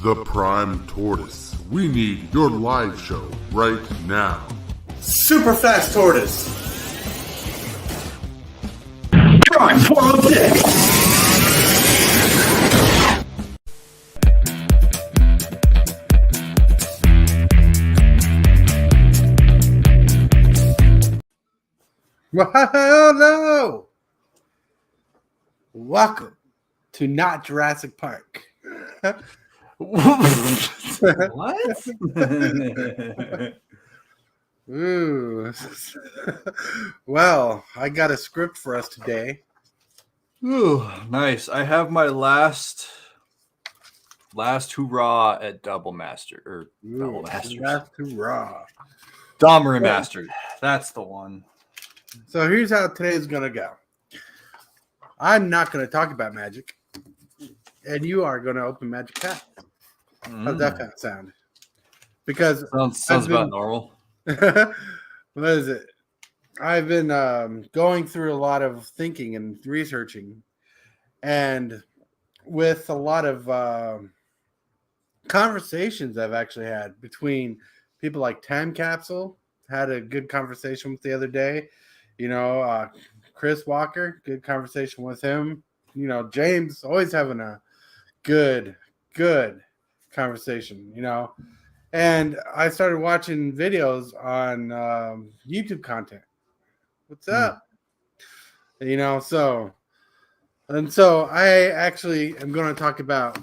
The Prime Tortoise. We need your live show right now. Super Fast Tortoise. Prime 406. Well, hello. Welcome to Not Jurassic Park. What? Ooh. Well, I got a script for us today. Ooh, nice. I have my last hurrah at Double Master or Double Masters. Last hurrah. Dom Remastered. That's the one. So here's how today's gonna go. I'm not gonna talk about magic, and you are gonna open Magic Pack. How's that kind of sound? Because sounds about normal. what is it? I've been going through a lot of thinking and researching, and with a lot of conversations I've actually had between people like Time Capsule. Had a good conversation with the other day. Chris Walker, good conversation with him. James always having a good conversation, And I started watching videos on YouTube content. What's up? So I actually am going to talk about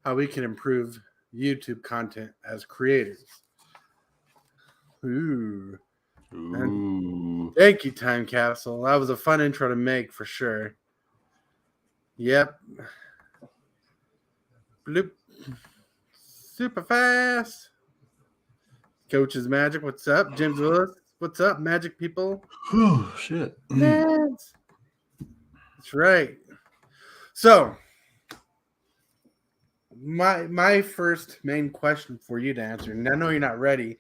how we can improve YouTube content as creators. Ooh. Thank you, Time Capsule. That was a fun intro to make for sure. Yep. Bloop. Super fast. Coach's Magic, what's up? James Willis, what's up, Magic people? Whew, shit. That's right. So, my first main question for you to answer, and I know you're not ready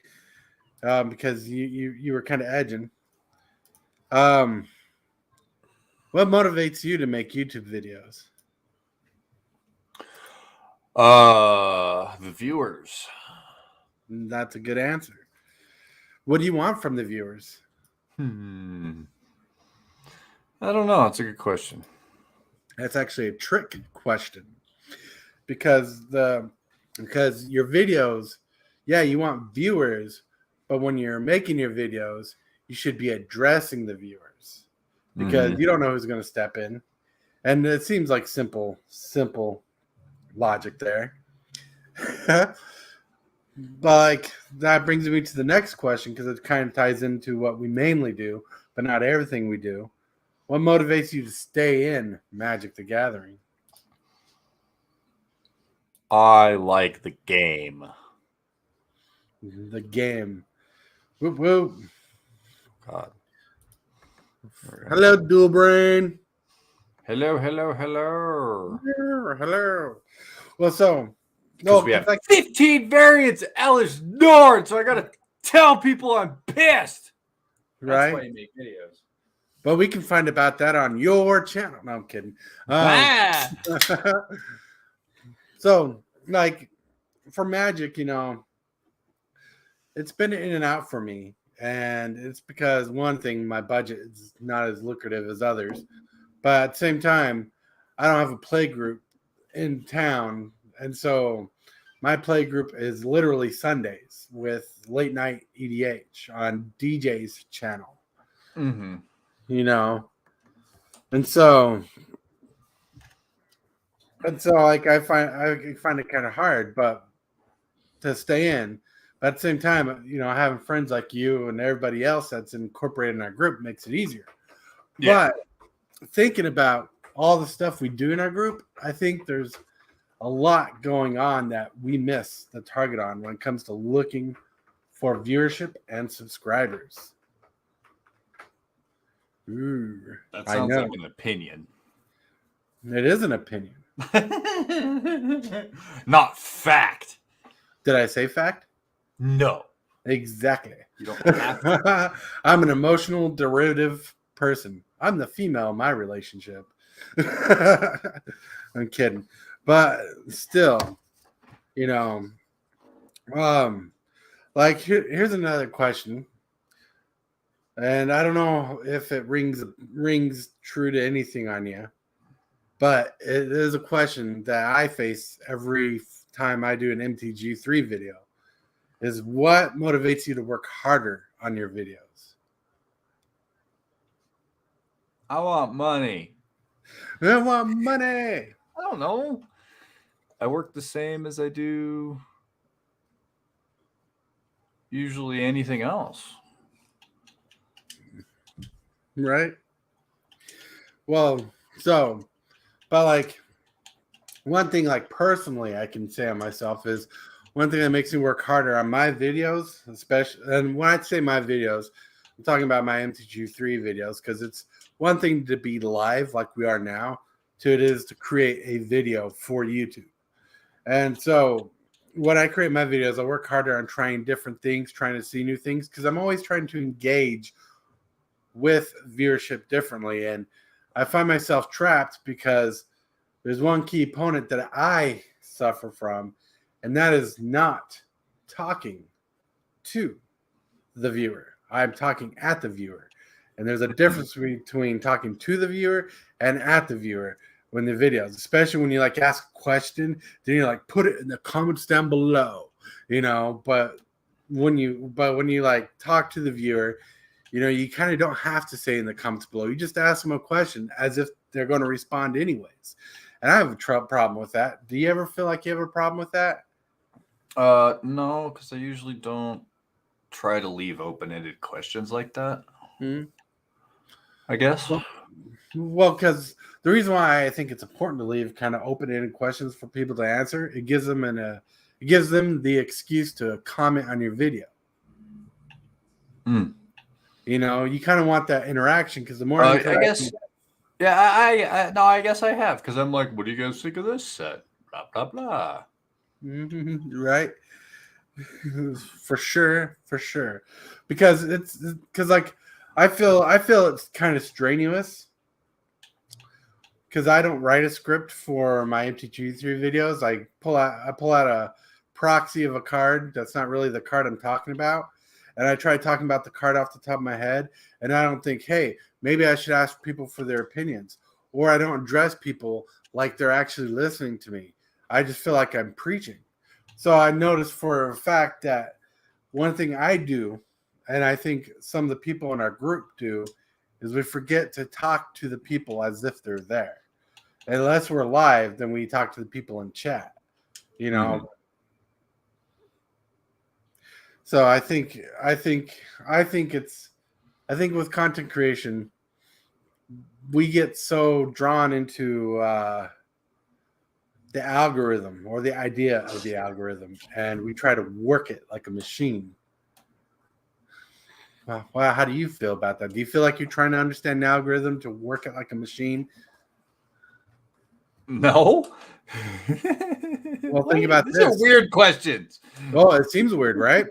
because you were kind of edging. What motivates you to make YouTube videos? The viewers. That's a good answer. What do you want from the viewers? I don't know. It's a good question. That's actually a trick question because your videos, yeah, you want viewers, but when you're making your videos, you should be addressing the viewers because you don't know who's going to step in, and it seems like simple logic there. But that brings me to the next question because it kind of ties into what we mainly do, but not everything we do. What motivates you to stay in Magic the Gathering? I like the game. The game. Whoop, whoop. God. Hello, Dual Brain. Hello. Hello. Well, so we have 15 variants of Elish Nord, so I gotta tell people I'm pissed. Right. That's why you make videos. But we can find about that on your channel. No, I'm kidding. So, like, for Magic, it's been in and out for me. And it's because, one thing, my budget is not as lucrative as others. But at the same time, I don't have a play group in town. And so my play group is literally Sundays with late night EDH on DJ's channel. Mm-hmm. And so like I find it kind of hard, but to stay in. But at the same time, having friends like you and everybody else that's incorporated in our group makes it easier. Yeah. But thinking about all the stuff we do in our group, I think there's a lot going on that we miss the target on when it comes to looking for viewership and subscribers. Ooh, that sounds like an opinion. It is an opinion. Not fact. Did I say fact? No. Exactly. You don't have to. I'm an emotional derivative person. I'm the female in my relationship. I'm kidding. But still, You know, like here's another question, and I don't know if it rings true to anything on you, but it is a question that I face every time I do an MTG3 video. Is what motivates you to work harder on your videos? I want money. I want money. I don't know. I work the same as I do usually anything else. Right? Well, so, but like one thing, like personally, I can say on myself is one thing that makes me work harder on my videos, especially. And when I say my videos, I'm talking about my MTG3 videos because it's one thing to be live like we are now, to it is to create a video for YouTube. And so when I create my videos, I work harder on trying different things, trying to see new things, because I'm always trying to engage with viewership differently. And I find myself trapped because there's one key opponent that I suffer from, and that is not talking to the viewer. I'm talking at the viewer. And there's a difference between talking to the viewer and at the viewer when the videos, especially when you like ask a question, then you like put it in the comments down below, you know. But when you like talk to the viewer, you know, you kind of don't have to say in the comments below. You just ask them a question as if they're going to respond anyways. And I have a problem with that. Do you ever feel like you have a problem with that? No, because I usually don't try to leave open-ended questions like that. I guess. Well, because the reason why I think it's important to leave kind of open-ended questions for people to answer, it gives them the excuse to comment on your video. You know, you kind of want that interaction because the more I guess. Yeah, I guess I have, because I'm like, what do you guys think of this set? Blah blah blah. Right. For sure, because like I feel it's kind of strenuous because I don't write a script for my MTG3 videos. I pull out a proxy of a card that's not really the card I'm talking about, and I try talking about the card off the top of my head, and I don't think, hey, maybe I should ask people for their opinions, or I don't address people like they're actually listening to me. I just feel like I'm preaching. So I noticed for a fact that one thing I do, and I think some of the people in our group do, is we forget to talk to the people as if they're there. Unless we're live, then we talk to the people in chat, you know. So I think with content creation, we get so drawn into the algorithm or the idea of the algorithm, and we try to work it like a machine. Well, how do you feel about that? Do you feel like you're trying to understand the algorithm to work it like a machine? No. Well, think about These are weird questions. Well, it seems weird, right?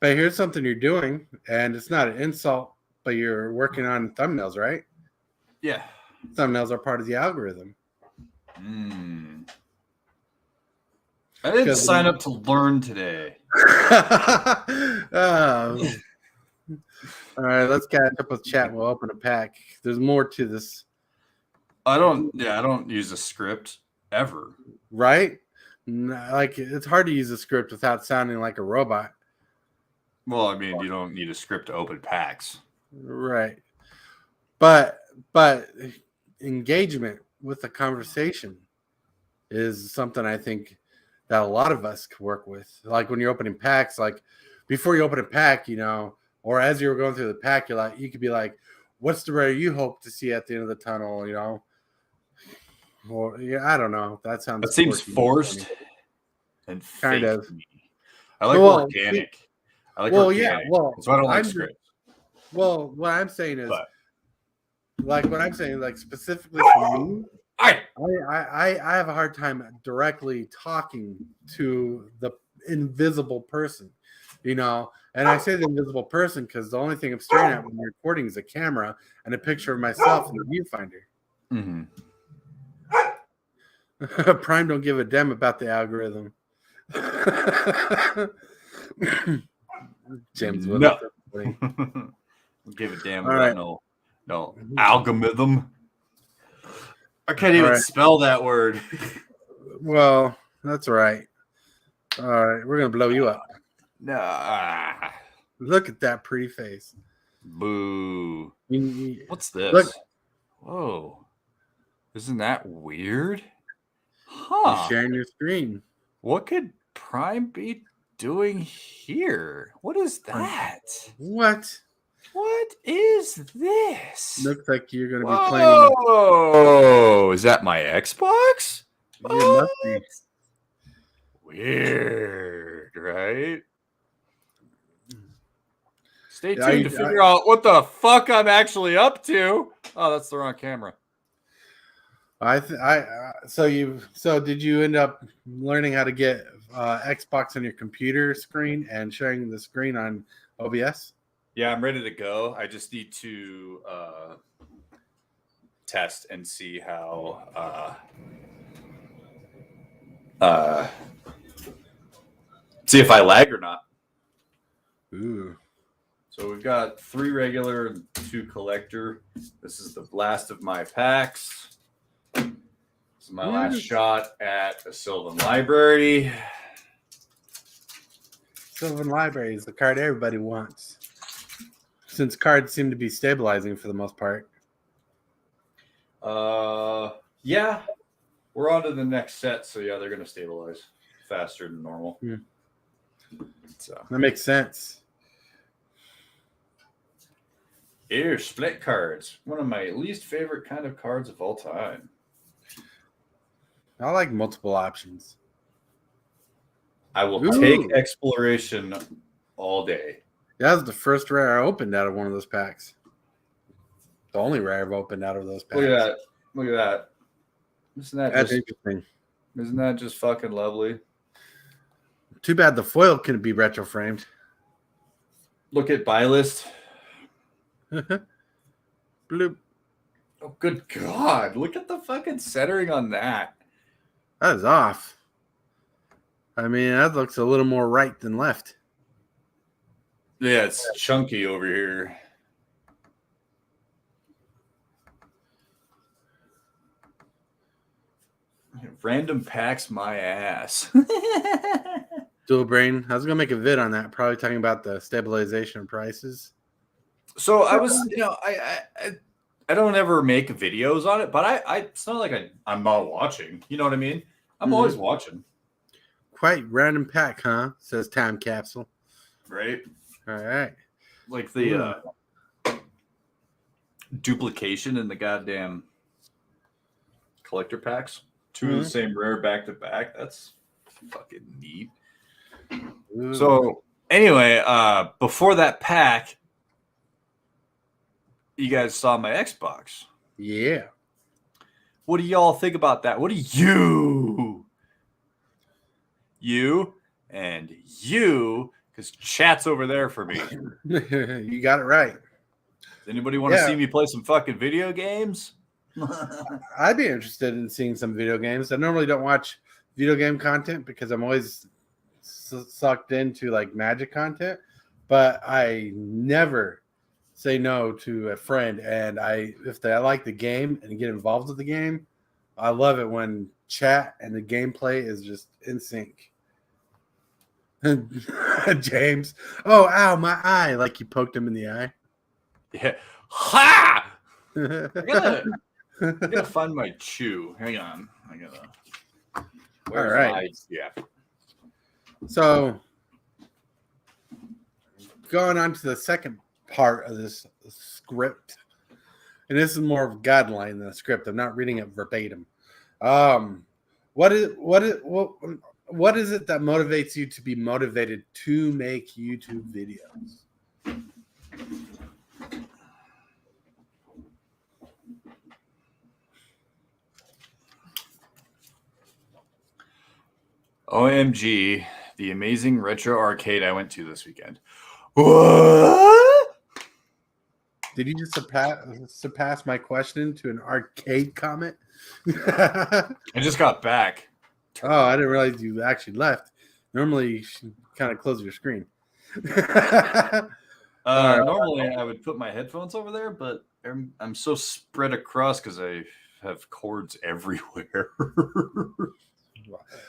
But here's something you're doing, and it's not an insult, but you're working on thumbnails, right? Yeah. Thumbnails are part of the algorithm. I didn't sign up to learn today. All right, let's catch up with chat. We'll open a pack. There's more to this. I don't use a script ever. Right? Like, it's hard to use a script without sounding like a robot. Well, I mean, you don't need a script to open packs. Right. But engagement with the conversation is something I think that a lot of us can work with. Like when you're opening packs, like before you open a pack, you know, or as you're going through the pack, you could be like, what's the rare you hope to see at the end of the tunnel, you know? Or yeah, I don't know. That seems forced and kind of. I like organic. I like organic. Yeah, well, so I don't like scripts. Well, what I'm saying is, like specifically for me, I have a hard time directly talking to the invisible person, you know. And I say the invisible person because the only thing I'm staring at when I'm recording is a camera and a picture of myself in the viewfinder. Prime don't give a damn about the algorithm. James, what No. up, everybody? Don't give a damn All about right. no algorithm. I can't even All right. spell that word. Well, that's right. All right, we're gonna blow you up. Nah. Look at that pretty face. Boo. You- What's this? Look. Whoa. Isn't that weird? You're Huh. sharing your screen. What could Prime be doing here? What is that? What? What is this? Looks like you're gonna be playing. Whoa! Is that my Xbox? It must be. Weird, right? Stay Yeah, tuned to figure out what the fuck I'm actually up to. Oh, that's the wrong camera. So did you end up learning how to get Xbox on your computer screen and sharing the screen on OBS? Yeah, I'm ready to go. I just need to test and see how see if I lag or not. Ooh. So we've got 3 regular and 2 collector. This is the last of my packs. This is my last shot at a Sylvan Library. Sylvan Library is the card everybody wants. Since cards seem to be stabilizing for the most part. Yeah. We're on to the next set, so yeah, they're gonna stabilize faster than normal. So That makes sense. here, split cards. One of my least favorite kind of cards of all time. I like multiple options. I will Ooh. take exploration all day. That was the first rare I opened out of one of those packs. The only rare I've opened out of those packs. Look at that. Look at that. That's interesting. Isn't that just fucking lovely? Too bad the foil couldn't be retro framed. Look at buy list. Bloop. Oh, good God. Look at the fucking centering on that. That is off. I mean, that looks a little more right than left. Yeah, it's chunky over here. Random packs my ass. Dual brain. I was gonna make a vid on that, probably talking about the stabilization of prices. So I was, I don't ever make videos on it, but I it's not like I'm not watching. You know what I mean? I'm always watching. Quite random pack, huh? Says Time Capsule. Right? All right. Like the duplication in the goddamn collector packs. 2 of the same rare back to back. That's fucking neat. Ooh. So anyway, before that pack, you guys saw my Xbox. Yeah. What do y'all think about that? What do you and you, because chat's over there for me. You got it right. Does anybody want to see me play some fucking video games? I'd be interested in seeing some video games. I normally don't watch video game content because I'm always sucked into like Magic content, but I never say no to a friend. And if I like the game and get involved with the game, I love it when chat and the gameplay is just in sync. James, oh, ow, my eye! Like you poked him in the eye. Yeah. Ha! I gotta find my chew. Hang on. Where's All right. my, yeah. So, going on to the second part of this script, and this is more of a guideline than a script. I'm not reading it verbatim. What is it that motivates you to be motivated to make YouTube videos? OMG, the amazing retro arcade I went to this weekend. What? Did you just surpass my question to an arcade comment? I just got back. Oh, I didn't realize you actually left. Normally, you should kind of close your screen. All right. Normally, I would put my headphones over there, but I'm so spread across because I have cords everywhere.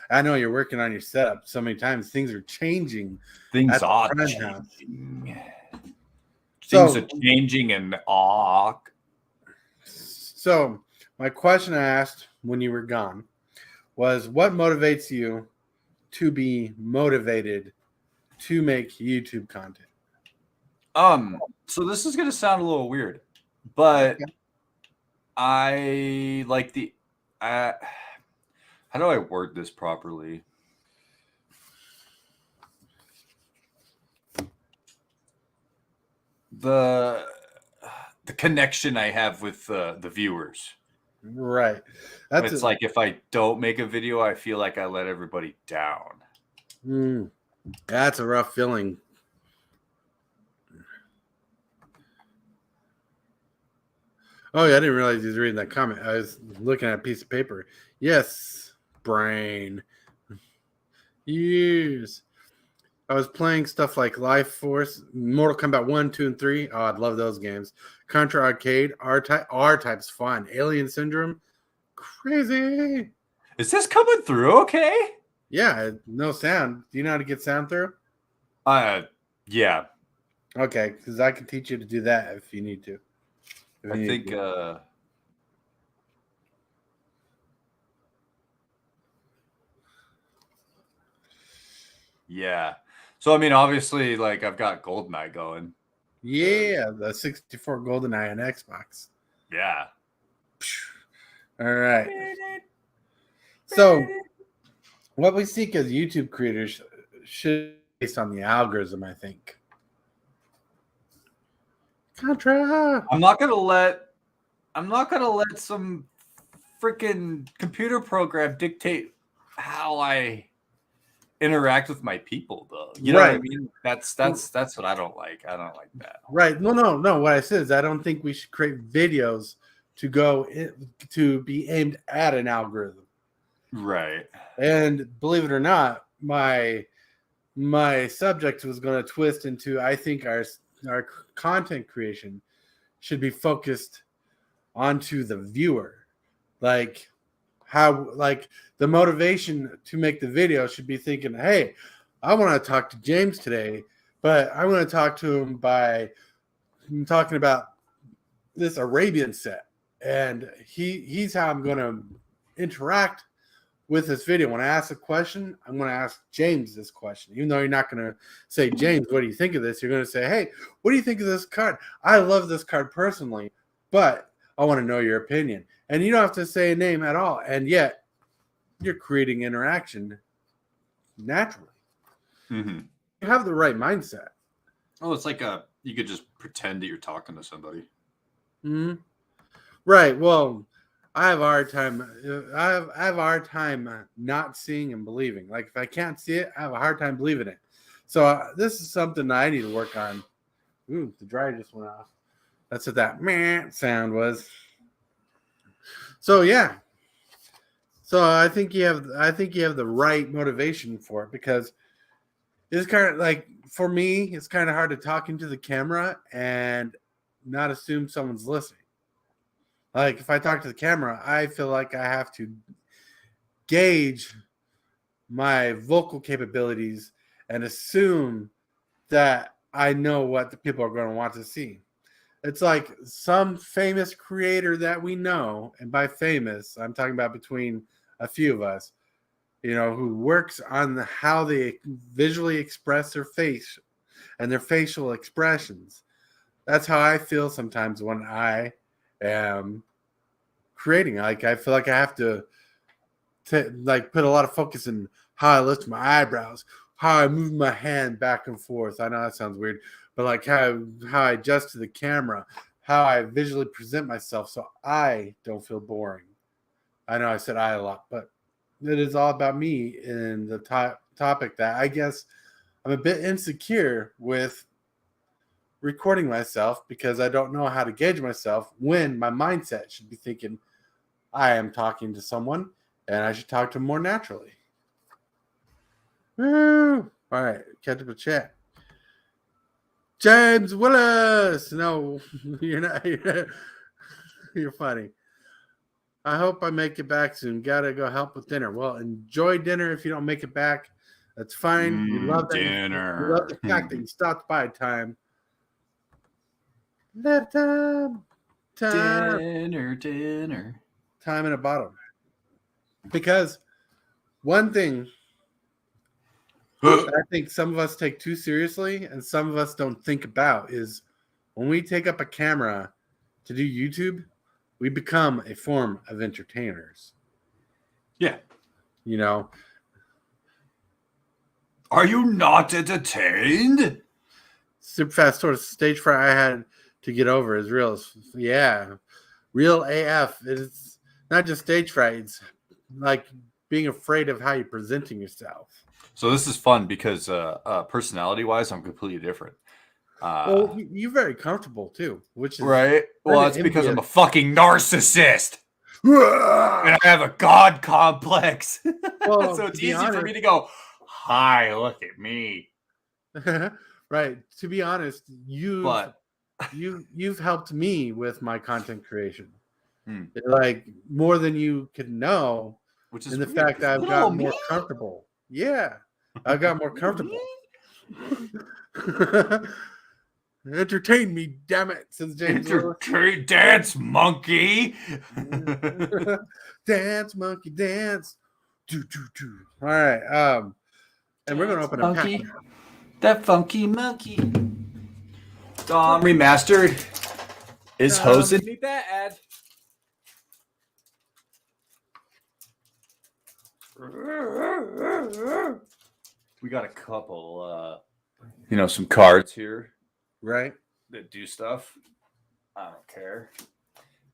I know you're working on your setup so many times. Things are changing. Things At the are front house. changing. So- Things are changing and awk. So, my question I asked when you were gone was, what motivates you to be motivated to make YouTube content? So this is gonna sound a little weird, but Okay. I like the how do I word this properly? The connection I have with the viewers. Right. It's like if I don't make a video, I feel like I let everybody down. That's a rough feeling. Oh, yeah, I didn't realize he was reading that comment. I was looking at a piece of paper. Yes, brain. Years. I was playing stuff like Life Force, Mortal Kombat 1, 2, and 3. Oh, I'd love those games. Contra Arcade, R-Type's fun. Alien Syndrome, crazy. Is this coming through okay? Yeah, no sound. Do you know how to get sound through? Yeah. Okay, because I can teach you to do that if you need to. If I you need think to. Yeah. So I mean, obviously, like I've got GoldenEye going. Yeah, the 64 GoldenEye on Xbox. Yeah. All right. So, what we seek as YouTube creators should be based on the algorithm, I think. Contra. I'm not gonna let some freaking computer program dictate how I interact with my people, though. You know what I Right. mean? That's what I don't like. I don't like that. Right. No. What I said is I don't think we should create videos to be aimed at an algorithm. Right. And believe it or not, my subject was going to twist into, I think our content creation should be focused onto the viewer. Like the motivation to make the video should be thinking, hey, I want to talk to James today, but I want to talk to him by talking about this Arabian set. And he's how I'm going to interact with this video. When I ask a question, I'm going to ask James this question. Even though you're not going to say, James, what do you think of this? You're going to say, hey, what do you think of this card? I love this card personally, but I want to know your opinion. And you don't have to say a name at all. And yet you're creating interaction naturally. Mm-hmm. You have the right mindset. Oh, it's like you could just pretend that you're talking to somebody. Mm-hmm. Right. Well, I have a hard time. I have a hard time not seeing and believing. Like if I can't see it, I have a hard time believing it. So this is something I need to work on. Ooh, the dryer just went off. That's what that meh sound was. So yeah. So I think you have the right motivation for it, because it's kind of like, for me, it's kind of hard to talk into the camera and not assume someone's listening. Like if I talk to the camera, I feel like I have to gauge my vocal capabilities and assume that I know what the people are going to want to see. It's like some famous creator that we know, and by famous, I'm talking about between a few of us, who works on how they visually express their face and their facial expressions. That's how I feel sometimes when I am creating. Like I feel like I have to put a lot of focus in how I lift my eyebrows, how I move my hand back and forth. I know that sounds weird, but like how I adjust to the camera, how I visually present myself so I don't feel boring. I know I said I a lot, but it is all about me in the topic that I guess I'm a bit insecure with recording myself, because I don't know how to gauge myself when my mindset should be thinking I am talking to someone and I should talk to them more naturally. Woo. All right, catch up with chat. James Willis. No, you're not. You're funny. I hope I make it back soon. Gotta go help with dinner. Well, enjoy dinner. If you don't make it back, that's fine. We love that. Dinner. We love the fact that you stopped by. Time. Left time. Dinner. Time in a bottle. Because one thing I think some of us take too seriously and some of us don't think about is when we take up a camera to do YouTube, we become a form of entertainers. Yeah. You know, Are you not entertained? super fast towards stage fright I had to get over is real. Yeah. Real AF. It's not just stage fright. It's like being afraid of how you're presenting yourself. So this is fun because personality-wise, I'm completely different. Well, you're very comfortable too, which is Right? Well, it's because I'm a fucking narcissist. Well, And I have a god complex. Well, So to it's be easy for honest- me to go, hi, look at me. right. To be honest, But you've helped me with my content creation. Hmm. Like more than you could know, which is in the weird, fact that I've little got more me. comfortable. Yeah. I got more comfortable. Entertain me, damn it, says James Willis. Entertain dance monkey. Dance, monkey, dance. Do, do, do. All right. And we're gonna open a pack. Monkey. That funky monkey. Dom Remastered is hosting me bad. We got a couple some cards here Right? that do stuff. I don't care.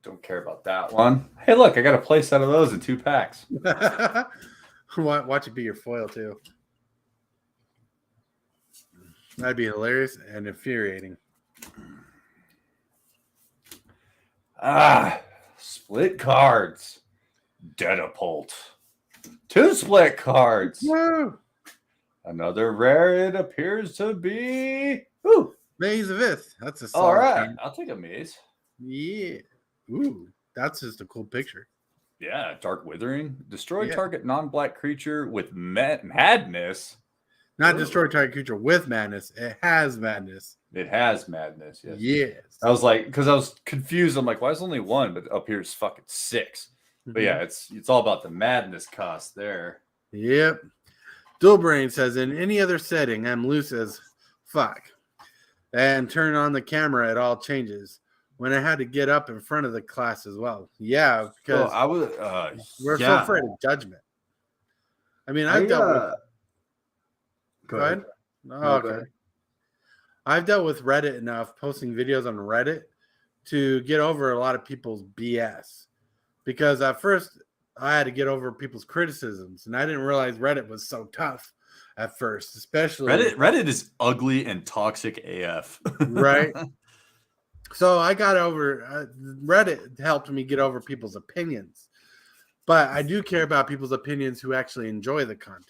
Don't care about that one. Hey, look, I got a place out of those in 2 packs. Watch it be your foil too. That'd be hilarious and infuriating. Split cards. Dedapult. 2 split cards. Woo! Another rare it appears to be. Ooh. Maze of Ith. That's a All solid right. card. I'll take a maze. Yeah. Ooh, that's just a cool picture. Yeah. Dark Withering. Destroy Yeah. target non-black creature with madness. Not Ooh. destroy target creature with madness. It has madness. It has madness. Yes. Yes. I was like, because I was confused. I'm like, why is only 1? But up here it's fucking 6. But yeah, it's all about the madness cost there. Yep. Dual Brain says, in any other setting, I'm loose as fuck. And turn on the camera, it all changes. When I had to get up in front of the class as well. Yeah, because I was. we're so afraid of judgment. I mean, I've dealt with. Go ahead. Oh, okay. I've dealt with Reddit enough, posting videos on Reddit, to get over a lot of people's BS. Because at first, I had to get over people's criticisms, and I didn't realize Reddit was so tough at first, especially Reddit is ugly and toxic AF. right? So I got over Reddit helped me get over people's opinions, but I do care about people's opinions who actually enjoy the content,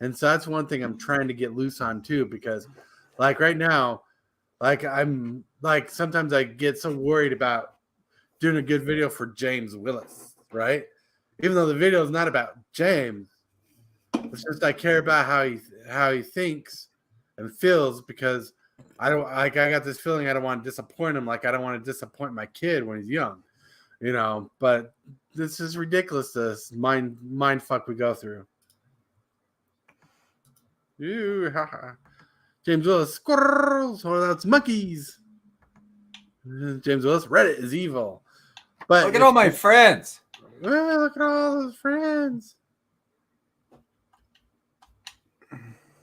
and so that's one thing I'm trying to get loose on too. Because, like right now, like I'm like sometimes I get so worried about doing a good video for James Willis, right? Even though the video is not about James, it's just I care about how he thinks and feels because I don't like I got this feeling I don't want to disappoint him, like I don't want to disappoint my kid when he's young, you know. But this is ridiculous. This mind fuck we go through. Ooh, haha. James Willis, squirrels, or that's monkeys. James Willis, Reddit is evil. But Look at all my friends. well, look at all those friends.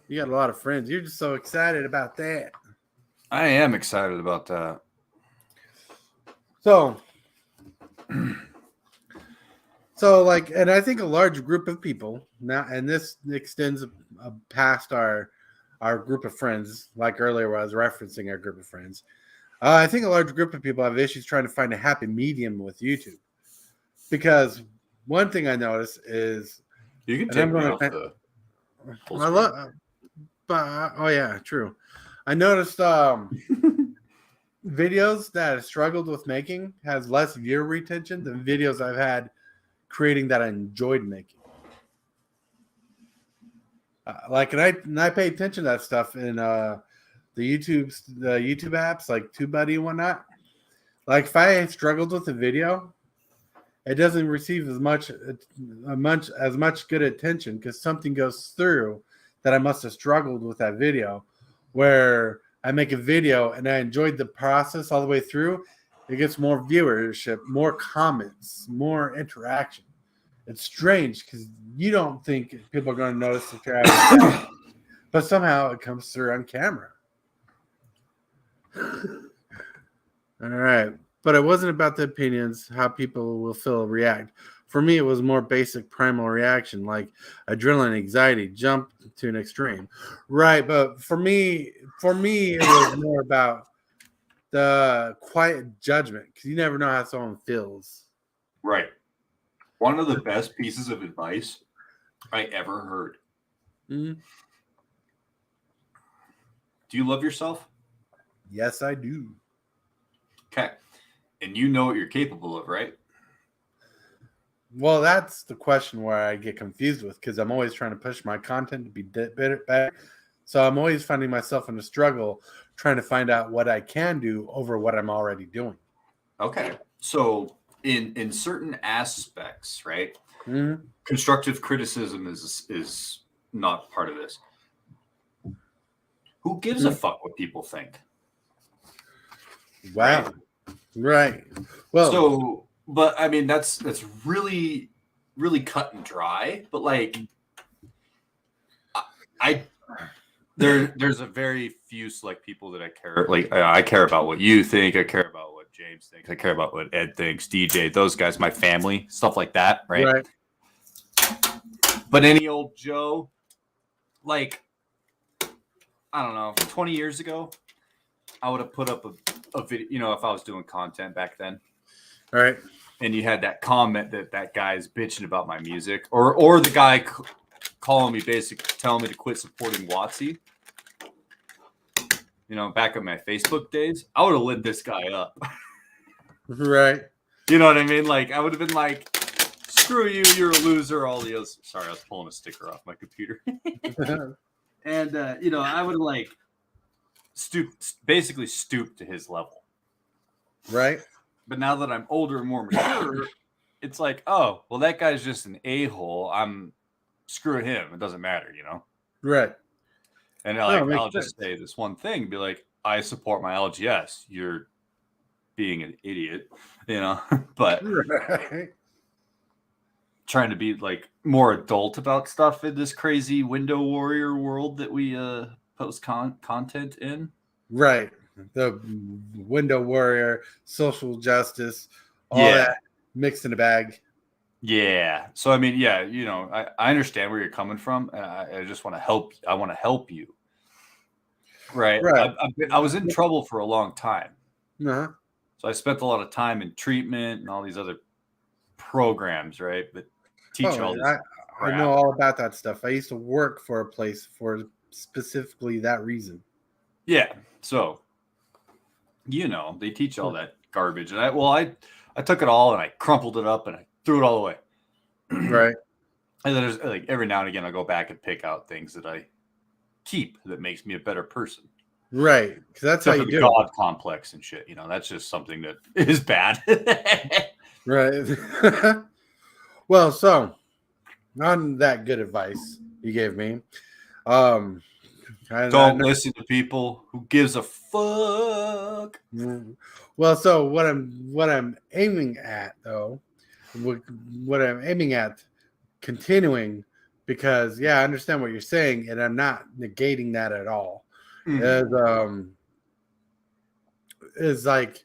You got a lot of friends. You're just so excited about that. I am excited about that. So like, and I think a large group of people now, and this extends past our group of friends, like earlier where I was referencing our group of friends. I think a large group of people have issues trying to find a happy medium with YouTube. Because one thing I notice is You can And take I'm me gonna- off the. I love, but oh yeah, true. I noticed videos that I struggled with making has less viewer retention than videos I've had creating that I enjoyed making. And I pay attention to that stuff in the YouTube apps like TubeBuddy and whatnot. Like if I struggled with a video, it doesn't receive as much good attention because something goes through that I must have struggled with that video. Where I make a video and I enjoyed the process all the way through, it gets more viewership, more comments, more interaction. It's strange because you don't think people are going to notice if you're having fun, but somehow it comes through on camera. All right. But it wasn't about the opinions, how people will feel react. For me, it was more basic primal reaction, like adrenaline, anxiety, jump to an extreme. Right. But for me, it was more about the quiet judgment because you never know how someone feels. Right. One of the best pieces of advice I ever heard. Mm-hmm. Do you love yourself? Yes, I do. Okay. And you know what you're capable of, right? Well, that's the question where I get confused with because I'm always trying to push my content to be better. So I'm always finding myself in a struggle trying to find out what I can do over what I'm already doing. Okay. So in certain aspects, right? Mm-hmm. Constructive criticism is not part of this. Who gives a fuck what people think? Wow. Right. Well, So, but I mean, that's really, really cut and dry. But like, there's a very few select people that I care. Like, I care about what you think. I care about what James thinks. I care about what Ed thinks. DJ, those guys, my family, stuff like that, right? But any old Joe, like, I don't know, 20 years ago, I would have put up a video, you know, if I was doing content back then. All right. And you had that comment that guy's bitching about my music, or the guy calling me basically telling me to quit supporting Watsy. You know, back in my Facebook days, I would have lit this guy up. Right. You know what I mean? Like, I would have been like, screw you, you're a loser, all the others. Sorry, I was pulling a sticker off my computer. And, you know, I would have like basically stooped to his level. Right. But now that I'm older and more mature, it's like, oh, well, that guy's just an a-hole. I'm screwing him. It doesn't matter, you know? Right. And No, like, it makes I'll just say this one thing, be like, I support my LGS. You're being an idiot, you know? But Right. trying to be like more adult about stuff in this crazy window warrior world that we post content in. Right. The window warrior, social justice, all that mixed in a bag. Yeah. So I mean, yeah, you know, I understand where you're coming from, and I just want to help. I want to help you. Right. Right. I was in trouble for a long time, Uh-huh. so I spent a lot of time in treatment and all these other programs, right? But teach all this. I know all about that stuff. I used to work for a place for specifically that reason. Yeah. So, you know, they teach all that garbage. And I took it all and I crumpled it up and I threw it all away. Right. And then there's like every now and again, I'll go back and pick out things that I keep that makes me a better person. Right. Because that's how you do God complex and shit. You know, that's just something that is bad. it. Right. Well, so on that good advice you gave me, Don't listen to people who gives a fuck. Well, so what I'm aiming at though, what I'm aiming at continuing, because I understand what you're saying, and I'm not negating that at all. Is like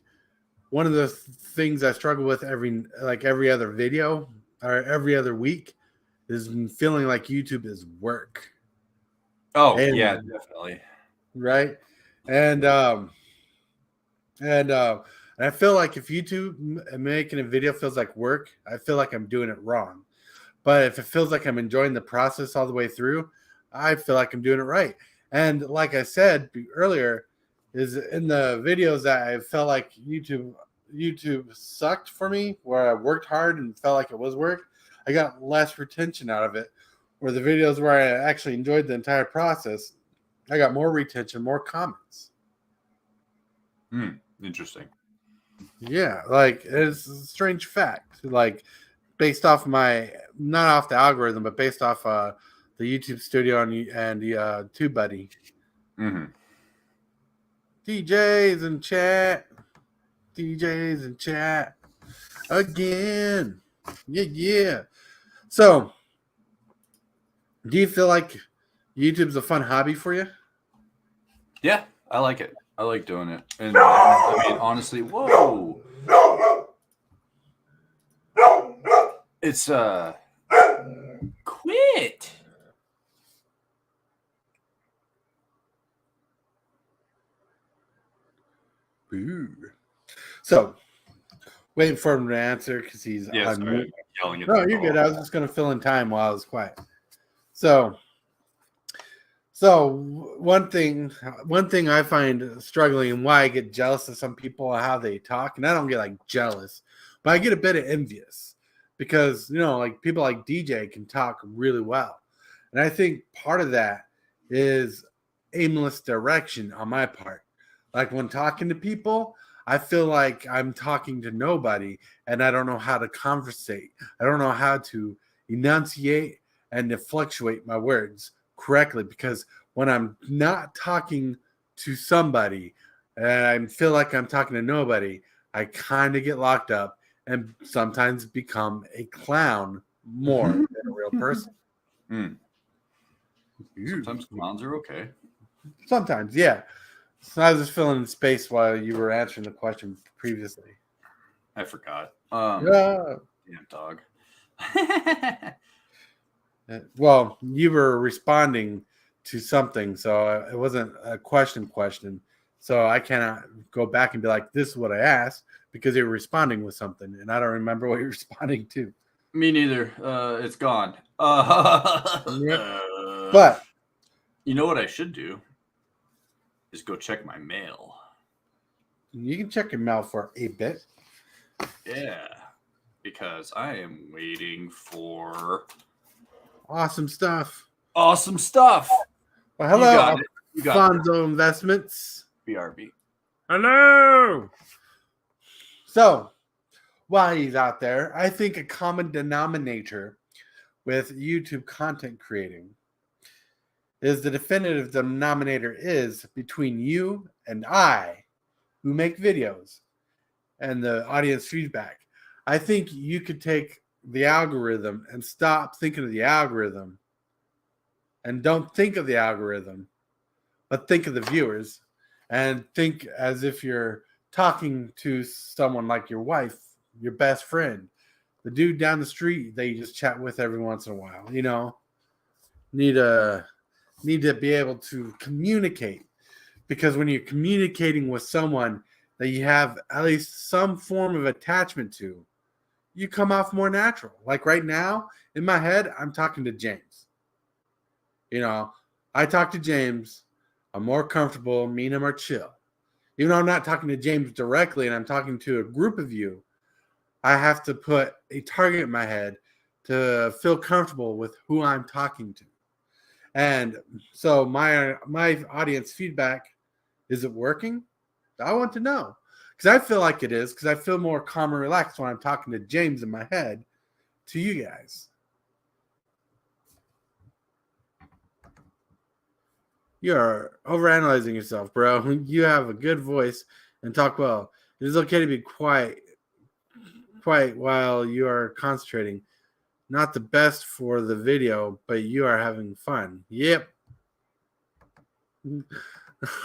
one of the things I struggle with every other video or every other week is feeling like YouTube is work. Oh, yeah, definitely. Right. And I feel like if YouTube making a video feels like work, I feel like I'm doing it wrong. But if it feels like I'm enjoying the process all the way through, I feel like I'm doing it right. And like I said earlier, is in the videos that I felt like YouTube sucked for me, where I worked hard and felt like it was work, I got less retention out of it. Where the videos where I actually enjoyed the entire process, I got more retention, more comments. Interesting. Yeah, like it's a strange fact. Like based off my, not off the algorithm, but based off the YouTube Studio and the TubeBuddy. Mm-hmm. DJs in chat. DJs in chat. Again. Yeah. So, do you feel like YouTube's a fun hobby for you? Yeah, I like it. I like doing it. And I mean, honestly, whoa. It's quit. Ooh. So, waiting for him to answer because he's Yeah, on sorry, mute. I'm yelling at No, the you're phone. good. I was just going to fill in time while I was quiet. So one thing I find struggling and why I get jealous of some people and how they talk, and I don't get like jealous, but I get a bit of envious because like people like DJ can talk really well, and I think part of that is aimless direction on my part. Like when talking to people, I feel like I'm talking to nobody, and I don't know how to conversate. I don't know how to enunciate and to fluctuate my words correctly, because when I'm not talking to somebody and I feel like I'm talking to nobody, I kind of get locked up and sometimes become a clown more than a real person. Sometimes clowns are okay. Sometimes, yeah. So I was just filling in space while you were answering the question previously. I forgot. Yeah. Damn dog. Well, you were responding to something, so it wasn't a question. So I cannot go back and be like, this is what I asked, because you were responding with something, and I don't remember what you're responding to. Me neither. It's gone. Yep. But you know what I should do is go check my mail. you can check your mail for a bit. Yeah, because I am waiting for Awesome stuff. awesome stuff. Well, You hello, got it. You got it. Fonzo Investments. BRB. Hello. So, while he's out there, I think a common denominator with YouTube content creating is the definitive denominator is between you and I, who make videos, and the audience feedback. I think you could take the algorithm and stop thinking of the algorithm and don't think of the algorithm, but think of the viewers and think as if you're talking to someone like your wife, your best friend, the dude down the street that you just chat with every once in a while. Need to be able to communicate, because when you're communicating with someone that you have at least some form of attachment to, you come off more natural. Like right now, in my head, I'm talking to James. I talk to James. I'm more comfortable. Me and him are chill. Even though I'm not talking to James directly and I'm talking to a group of you, I have to put a target in my head to feel comfortable with who I'm talking to. And so my audience feedback, is it working? I want to know. Because I feel like it is, because I feel more calm and relaxed when I'm talking to James in my head to you guys. You're overanalyzing yourself, bro. You have a good voice and talk well. It is okay to be quiet while you are concentrating. Not the best for the video, but you are having fun. Yep.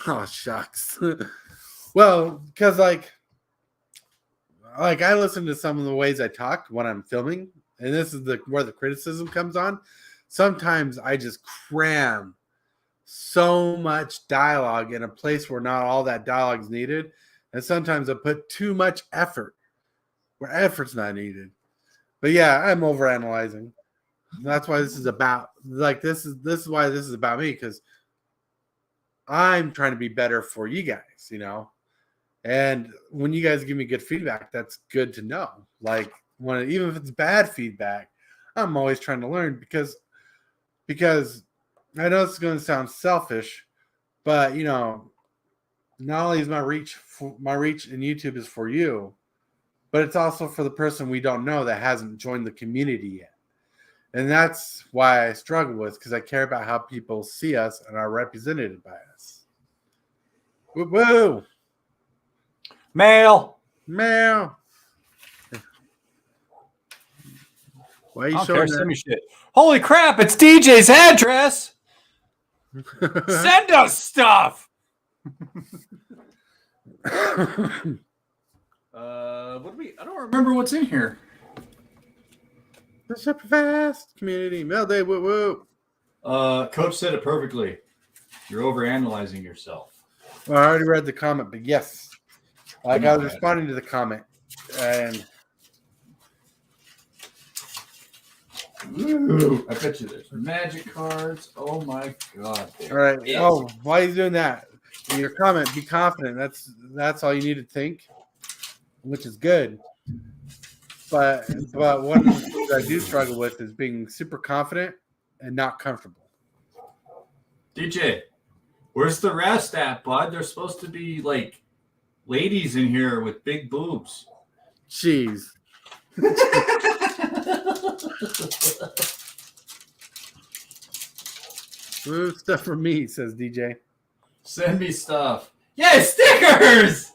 Oh, shucks. Well, because like I listen to some of the ways I talk when I'm filming, and this is where the criticism comes on. Sometimes I just cram so much dialogue in a place where not all that dialogue is needed, and sometimes I put too much effort where effort's not needed. But yeah, I'm overanalyzing. That's why this is about this is why this is about me, because I'm trying to be better for you guys, you know. And when you guys give me good feedback, that's good to know. Like even if it's bad feedback, I'm always trying to learn because I know it's going to sound selfish, but you know, not only is my reach in YouTube is for you, but it's also for the person we don't know that hasn't joined the community yet. And that's why I struggle with, because I care about how people see us and are represented by us. Woo woo! Mail. Meow. Why are you I don't showing care. Send me shit. Holy crap! It's DJ's address. that? Send us stuff. What do we? I don't remember what's in here. The super fast community mail day. Woo woo! Coach said it perfectly. You're overanalyzing yourself. Well, I already read the comment, but yes, like I was responding to the comment, and Ooh, I bet you there's magic cards. Oh my god! all right. Oh, why are you doing that? In your comment, be confident. That's all you need to think, which is good. But one of the things I do struggle with is being super confident and not comfortable. DJ, where's the rest at, bud? There's supposed to be like ladies in here with big boobs. Jeez. Ooh, stuff for me, says DJ. Send me stuff. Yeah, stickers!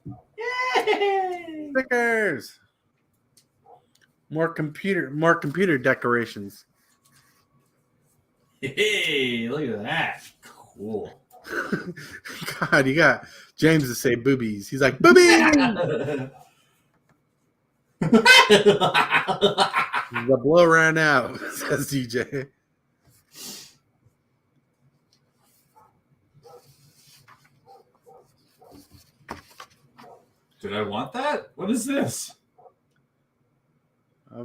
Yay! Stickers. More computer decorations. Hey, look at that. Cool. God, you got James to say boobies. He's like, boobies! The blow ran out, says DJ. Did I want that? What is this?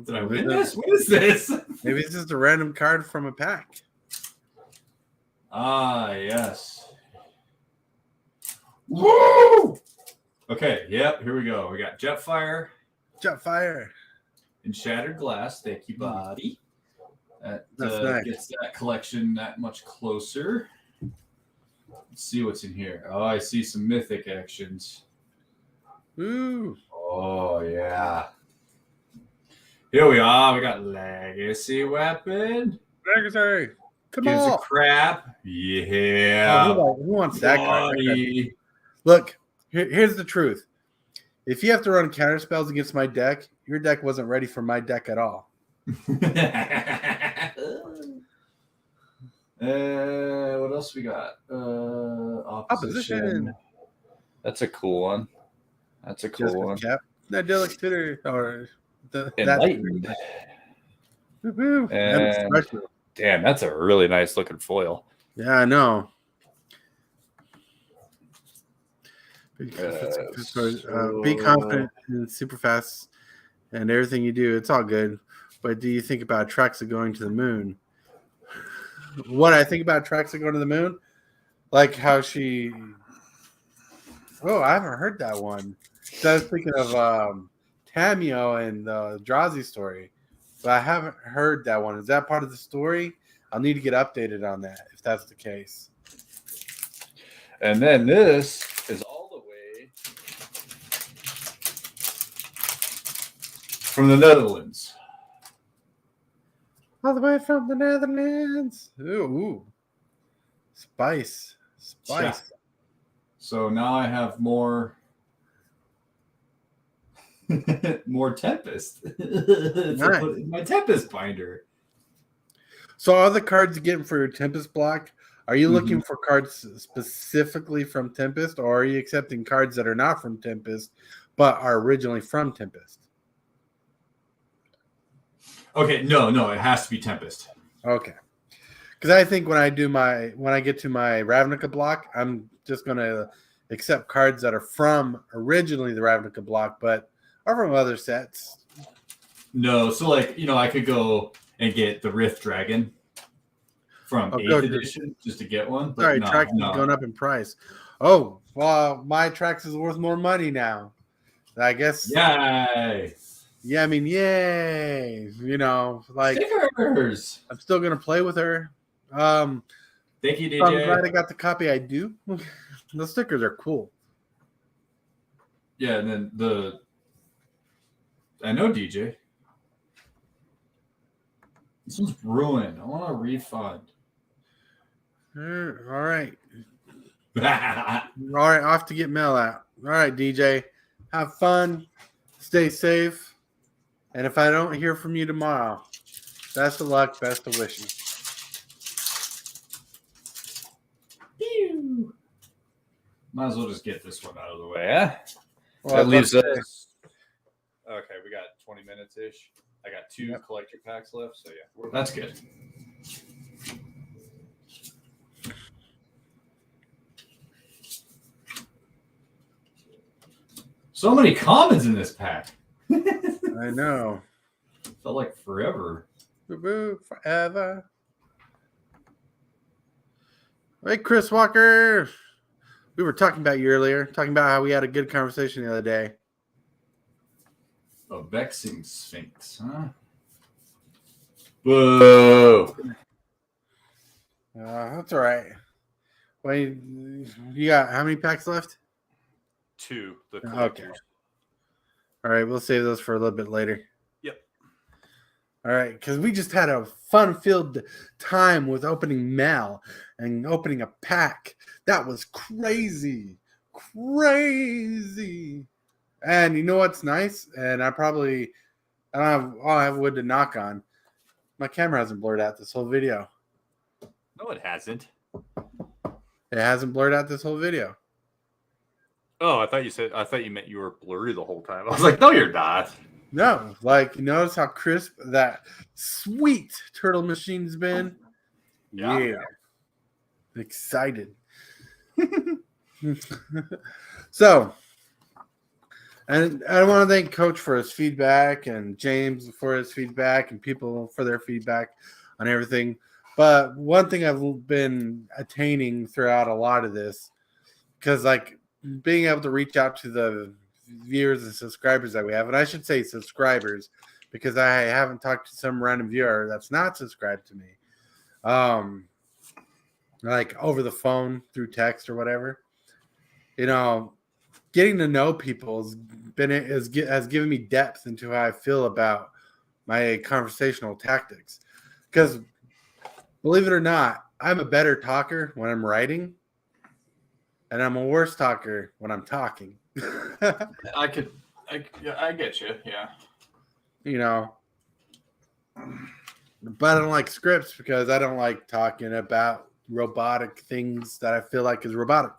Did I win Maybe this? What is this? it's just a random card from a pack. Ah, yes. Woo! Okay, yep, here we go. We got Jetfire Jetfire. and Shattered Glass. Thank you, buddy. That That's nice. gets that collection that much closer. Let's see what's in here. Oh, I see some mythic actions. Ooh. Oh, yeah. Here we are. We got Legacy Weapon. Legacy. Come Gives a on. crap. Yeah. Who wants that card? Buddy. Look, here's the truth. If you have to run counter spells against my deck, your deck wasn't ready for my deck at all. What else we got? Opposition. That's a cool one. That's a cool Just one. with Cap. Idyllic Tutor or that. Enlightened. Woo-hoo. And- Damn, that's a really nice looking foil. Yeah, I know. Be confident and super fast and everything you do. It's all good. But do you think about Traxa going to the moon? What I think about Traxa going to the moon? Like how she... Oh, I haven't heard that one. So I was thinking of Tamio and the Drazi story. But I haven't heard that one. Is that part of the story? I'll need to get updated on that if that's the case. And then this is all the way From the Netherlands. All the way from the Netherlands. Ooh. Spice. Yeah. So now I have more more Tempest. Nice. My Tempest binder. So all the cards you're getting for your Tempest block, are you looking for cards specifically from Tempest, or are you accepting cards that are not from Tempest but are originally from Tempest? Okay, no, it has to be Tempest. Okay. Because I think when I get to my Ravnica block, I'm just gonna accept cards that are from originally the Ravnica block, but are from other sets. No, so like I could go and get the Rift Dragon from Oh, 8th good. edition just to get one. But Sorry, no, Trax is no. going up in price. Oh, well, my Trax is worth more money now. I guess. Yay! Yeah, I mean, yay. Like Stickers. I'm still gonna play with her. Thank you, DJ. I'm glad I got the copy I do. The stickers are cool. Yeah, and then I know DJ. This one's ruined. I want a refund. All right. All right, off to get mail out. All right, DJ. Have fun. Stay safe. And if I don't hear from you tomorrow, best of luck, best of wishes. Might as well just get this one out of the way, eh? Well, That leaves let's us. Okay, we got 20 minutes ish. I got 2 collector packs left, so yeah, that's good. So many commons in this pack. I know. Felt like forever. Boo-boo, forever. Hey, Chris Walker. We were talking about you earlier, talking about how we had a good conversation the other day. A vexing sphinx, huh? Whoa. That's all right. Wait, you got how many packs left? 2, the Okay. collectors. All right, we'll save those for a little bit later. Yep. All right, because we just had a fun-filled time with opening mail and opening a pack. That was crazy. And you know what's nice? And I'll have wood to knock on. My camera hasn't blurred out this whole video. No, it hasn't. It hasn't blurred out this whole video. Oh, I thought you meant you were blurry the whole time. I was like, no, you're not. No, like, you notice how crisp that sweet turtle machine's been? Yeah. Excited. So, and I want to thank Coach for his feedback and James for his feedback and people for their feedback on everything. But one thing I've been attaining throughout a lot of this, because like being able to reach out to the viewers and subscribers that we have, and I should say subscribers because I haven't talked to some random viewer that's not subscribed to me, like over the phone through text or whatever. Getting to know people has given me depth into how I feel about my conversational tactics. Because believe it or not, I'm a better talker when I'm writing, and I'm a worse talker when I'm talking. I get you. Yeah. But I don't like scripts because I don't like talking about robotic things that I feel like is robotic.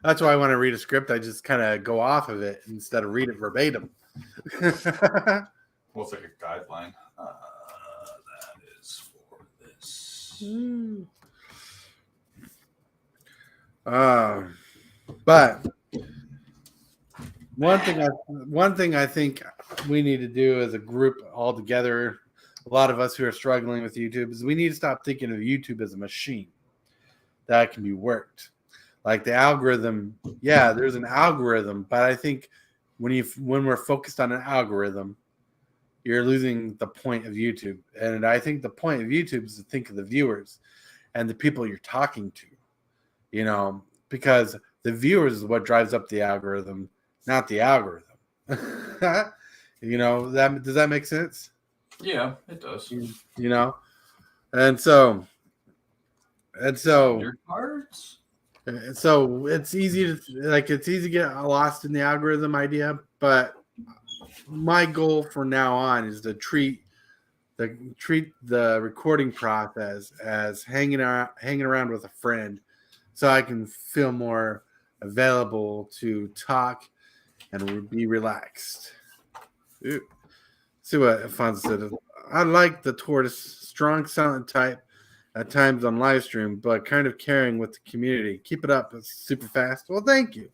That's why when I read a script, I just kind of go off of it instead of read it verbatim. Well, it's like a guideline. That is for this. But one thing I think we need to do as a group all together, a lot of us who are struggling with YouTube, is we need to stop thinking of YouTube as a machine that can be worked. Like the algorithm, yeah, there's an algorithm, but I think when we're focused on an algorithm, you're losing the point of YouTube. And I think the point of YouTube is to think of the viewers and the people you're talking to, because the viewers is what drives up the algorithm, not the algorithm. Does that make sense? Yeah, it does. And so Your cards. So it's easy to get lost in the algorithm idea, but my goal from now on is to treat the recording process as hanging around with a friend, so I can feel more available to talk and be relaxed. Ooh. See what Fonz said. I like the tortoise, strong silent type at times on live stream, but kind of caring with the community. Keep it up. It's super fast. Well, thank you.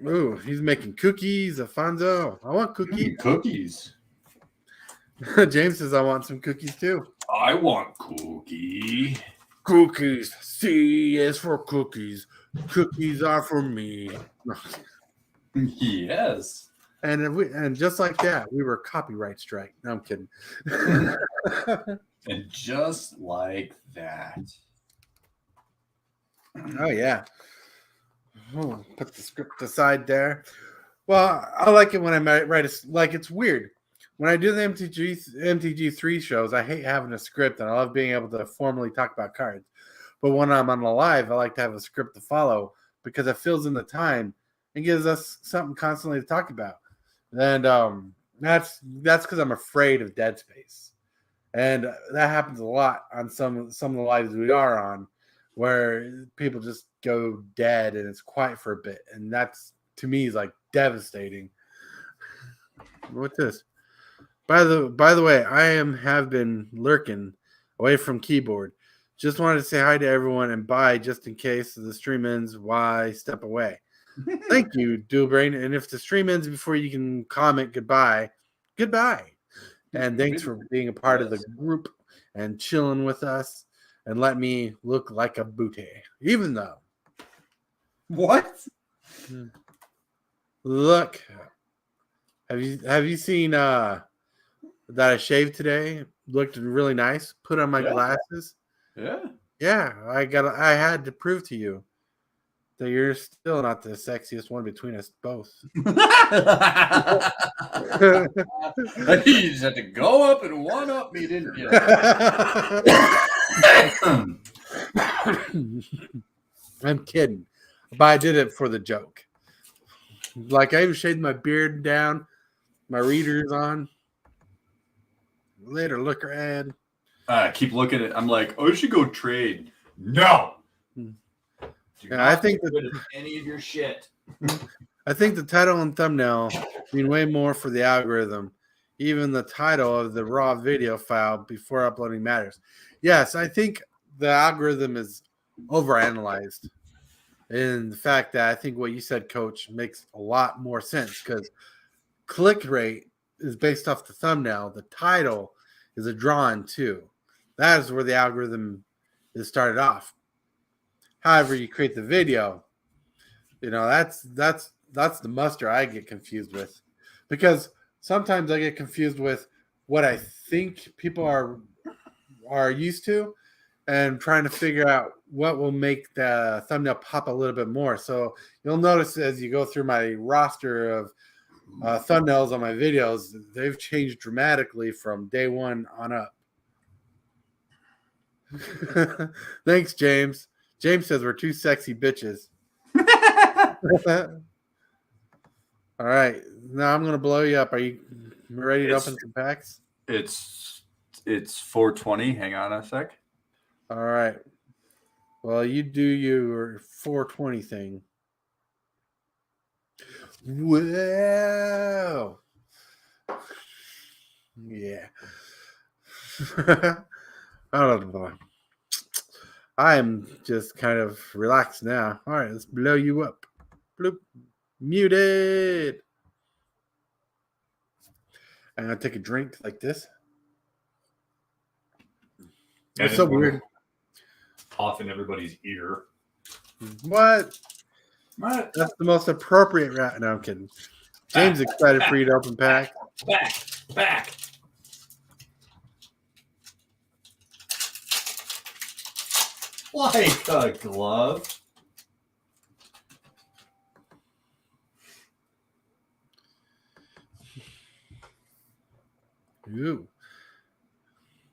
Ooh, he's making cookies, Alfonso. I want cookies. Cookies. James says I want some cookies too. I want cookie. Cookies. C is for cookies. Cookies are for me. Yes. And just like that, we were copyright strike. No, I'm kidding. And just like that. Oh yeah. Oh, put the script aside there. Well, I like it when I write like it's weird. When I do the MTG3 shows, I hate having a script and I love being able to formally talk about cards. But when I'm on the live, I like to have a script to follow because it fills in the time and gives us something constantly to talk about. And that's because I'm afraid of dead space. And that happens a lot on some of the lives we are on, where people just go dead and it's quiet for a bit, and that's to me is like devastating. What's this? By the way, I have been lurking away from keyboard. Just wanted to say hi to everyone and bye, just in case the stream ends. Why step away? Thank you, Dualbrain. And if the stream ends before you can comment goodbye, goodbye. And thanks for being a part of the group and chilling with us and let me look like a booty. Even though. What? Look. Have you seen that I shaved today? Looked really nice. Put on my glasses. Yeah. Yeah, I had to prove to you that you're still not the sexiest one between us both. You just had to go up and one up me, didn't you? I'm kidding, but I did it for the joke. Like I even shaved my beard down, my readers on. Later, look ahead. I keep looking at. I'm like, oh, you should go trade. No. Yeah, I think that any of your shit. I think the title and thumbnail mean way more for the algorithm. Even the title of the raw video file before uploading matters. Yes, I think the algorithm is overanalyzed. In the fact that I think what you said, Coach, makes a lot more sense because click rate is based off the thumbnail. The title is a drawn too. That is where the algorithm is started off. However, you create the video, that's the muster I get confused with, because sometimes I get confused with what I think people are used to, and trying to figure out what will make the thumbnail pop a little bit more. So you'll notice as you go through my roster of thumbnails on my videos, they've changed dramatically from day one on up. Thanks, James. James says we're two sexy bitches. All right. Now I'm going to blow you up. Are you ready to open some packs? It's 420. Hang on a sec. All right. Well, you do your 420 thing. Wow. Yeah. I don't know. I'm just kind of relaxed now. All right, let's blow you up. Bloop. Muted. I'm going to take a drink like this. It's so weird. Off in everybody's ear. What? What? That's the most appropriate route. No, I'm kidding. James excited for you to open pack. Back. Like a glove. Ooh.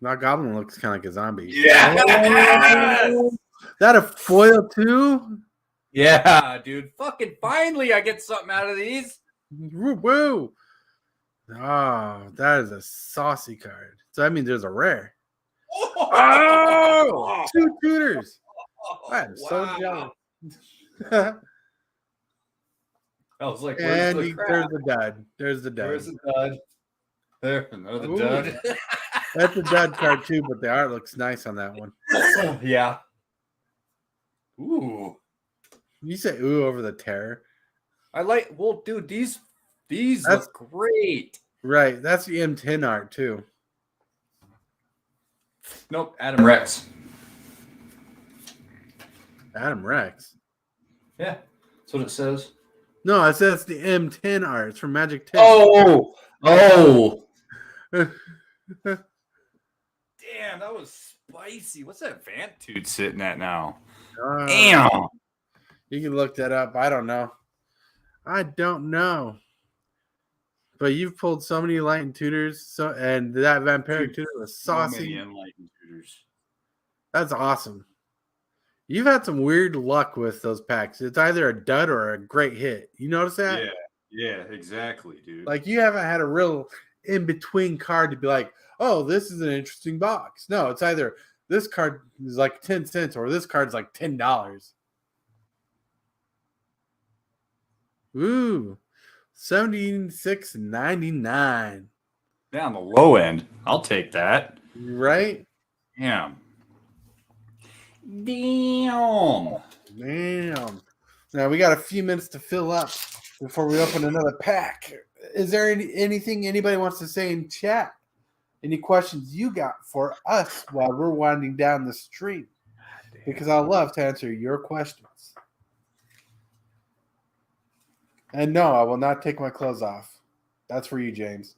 That goblin looks kind of like a zombie. Yeah. That a foil too? Yeah, dude. Fucking finally I get something out of these. Woo! Oh, that is a saucy card. So that means there's a rare. Oh! 2 tutors. I'm so jealous. I was like, And where's the there's the dud. There's the dud. Where's the dud? There, another Ooh. dud. That's a dud card too, but the art looks nice on that one. Yeah. Ooh. You say ooh over the terror. I like. Well, dude, these That's- look great. Right. That's the M10 art too. Nope, Adam Rex. Adam Rex. Yeah, that's what it says. No, it says the M10 art. It's from Magic 10. Oh. Damn, that was spicy. What's that Dude, sitting at now. Uh, Damn. You can look that up. I don't know. But you've pulled so many Light Tutors, and that Vampiric Tutor was So many saucy. Enlightened Tutors. That's awesome. You've had some weird luck with those packs. It's either a dud or a great hit. You notice that? Yeah, exactly, dude. Like you haven't had a real in between card to be like, oh, this is an interesting box. No, it's either this card is like 10 cents or this card's like $10. Ooh, $76.99. Down the low end. I'll take that. Right? Damn. Damn. Damn. Now we got a few minutes to fill up before we open another pack. Is there anything anybody wants to say in chat? Any questions you got for us while we're winding down the stream? Because I love to answer your questions. And no, I will not take my clothes off. That's for you, James.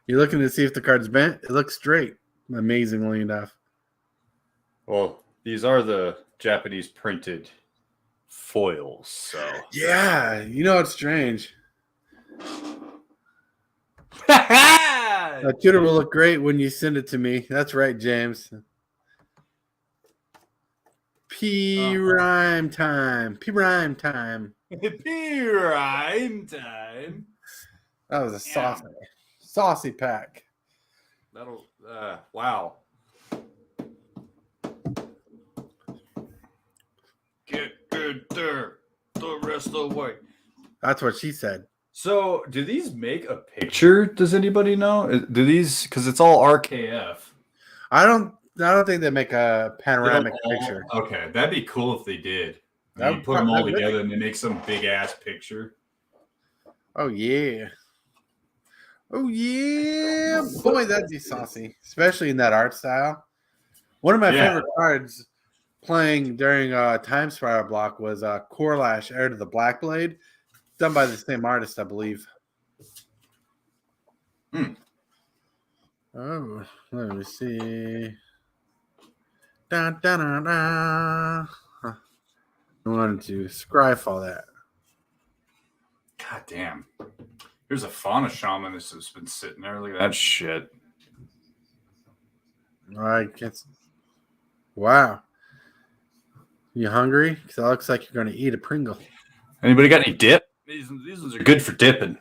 You're looking to see if the card's bent? It looks straight, amazingly enough. Well, these are the Japanese printed foils, so Yeah, you know it's strange. That tutor will look great when you send it to me. That's right, James. Rhyme time. Rhyme time. Rhyme time. That was a saucy pack. That'll wow. Get good there the rest of the way. That's what she said. So, do these make a picture? Does anybody know? Do these, because it's all RKF? I don't think they make a panoramic picture. Okay, that'd be cool if they did. That You would put them all probably- together and they make some big ass picture. Oh yeah. Oh yeah. Boy, that'd be saucy. Especially in that art style. One of my favorite cards playing during Time Spiral block was Corlash, Heir to the Black Blade. Done by the same artist, I believe. Oh, let me see. Da, da, da, da. Huh. I wanted to Scryfall that. God damn. Here's a Fauna Shaman that's just been sitting there. Look at that shit. I guess. Wow. You hungry? Because that looks like you're going to eat a Pringle. Anybody got any dip? These ones are good for dipping.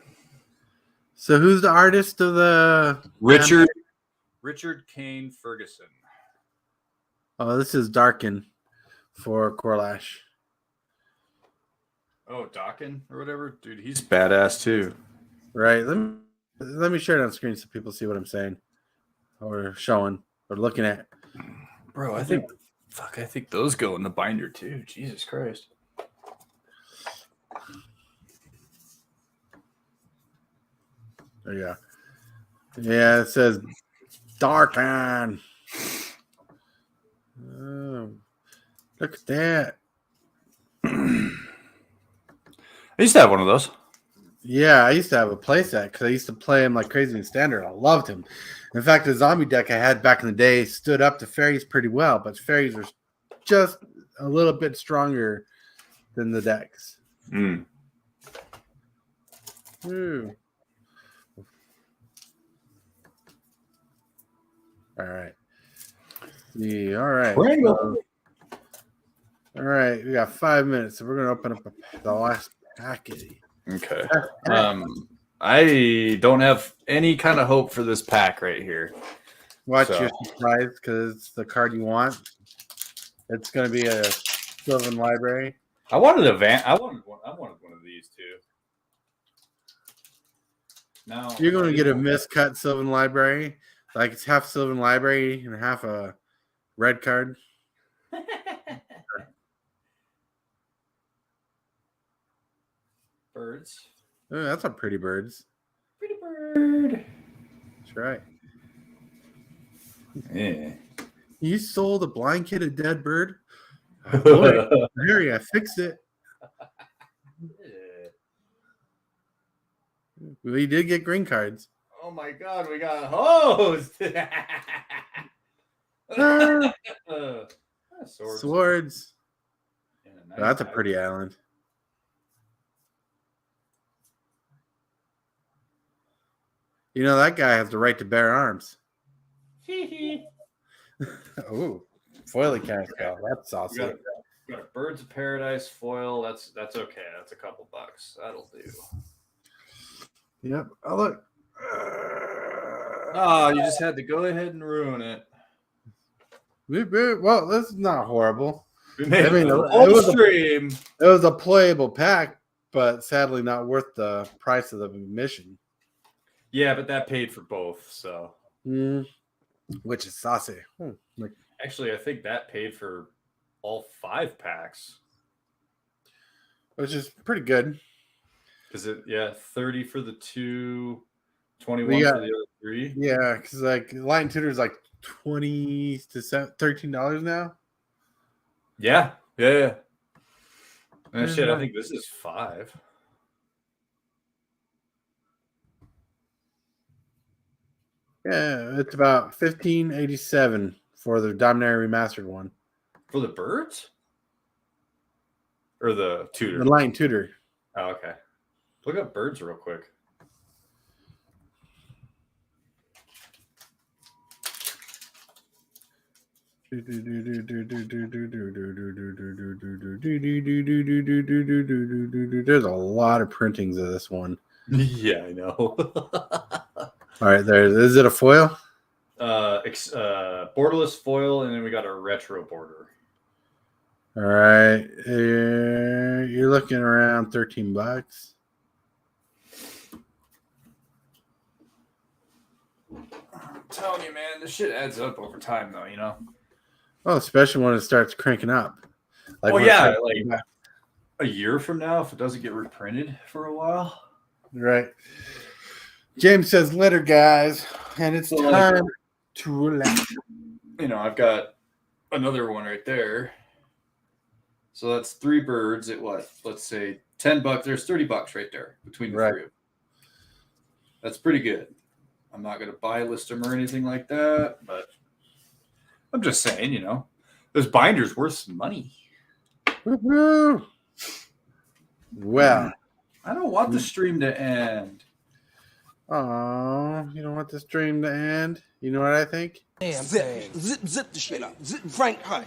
So who's the artist of the Richard Kane Ferguson. Oh, this is Darkin for Corlash. Oh, Dawkin or whatever, dude. He's badass too. Right. Let me share it on screen so people see what I'm saying, or showing, or looking at. Bro, I think those go in the binder too. Jesus Christ. There you go. Yeah, it says Darkin. Oh, look at that. I used to have one of those. Yeah, I used to have a playset because I used to play him like crazy in Standard. I loved him. In fact, the zombie deck I had back in the day stood up to fairies pretty well, but fairies were just a little bit stronger than the decks. Mm. Ooh. All right. Yeah, all right. Pringle. All right, we got 5 minutes, so we're gonna open up the last packet. Okay. I don't have any kind of hope for this pack right here. Watch So. your surprise because it's the card you want. It's gonna be a Sylvan Library. I wanted a van. I wanted one of these too. Now You're gonna get a miscut Sylvan Library. Like it's half Sylvan Library and half a red card. Birds. Oh, that's a pretty birds. Pretty bird. That's right. Yeah. You sold a blind kid a dead bird? Boy, Harry, I fixed it. Well, he did get green cards. Oh my god, we got hosed. Swords. Swords. And a nice That's a bag. pretty island. You know, that guy has the right to bear arms. Oh, foily Cascal. That's We awesome. got a Birds of Paradise foil. That's okay. That's a couple bucks. That'll do. Yep. Oh, look. Oh, you just had to go ahead and ruin it. Well, this is not horrible. We made I mean, it it full was a- stream. It was a playable pack, but sadly not worth the price of the admission. Yeah, but that paid for both. So Which is saucy. Like, actually, I think that paid for all 5 packs. which is pretty good. Is it? Yeah, 30 for the 2, 21 We got- for the other 3. Yeah, because like Lion Tutor is like $20 to $13 now. Yeah. And shit, I Mhm. think this is 5. Yeah, it's about $15.87 for the Dominaria Remastered one. For the birds? Or the tutor? The Lion Tutor. Oh, okay. Look up birds real quick. There's a lot of printings of this one. Yeah, I know. All right, there. Is it a foil? Borderless foil, and then we got a retro border. All right, you're looking around $13. I'm telling you, man, this shit adds up over time, though. You know. Oh, especially when it starts cranking up. Oh, when it yeah, starts like- cranking up. A year from now, if it doesn't get reprinted for a while. Right. James says later, guys, and it's So, time to relax. You know, I've got another one right there. So that's 3 birds at what? Let's say $10. There's $30 right there between the Right. 3 of them. That's pretty good. I'm not going to buy list them or anything like that, but I'm just saying, you know, those binders worth some money. Woo-hoo. Well, I don't want the stream to end. oh, you don't want the stream to end? You know what I think? Zip the shit up. Frank, hush.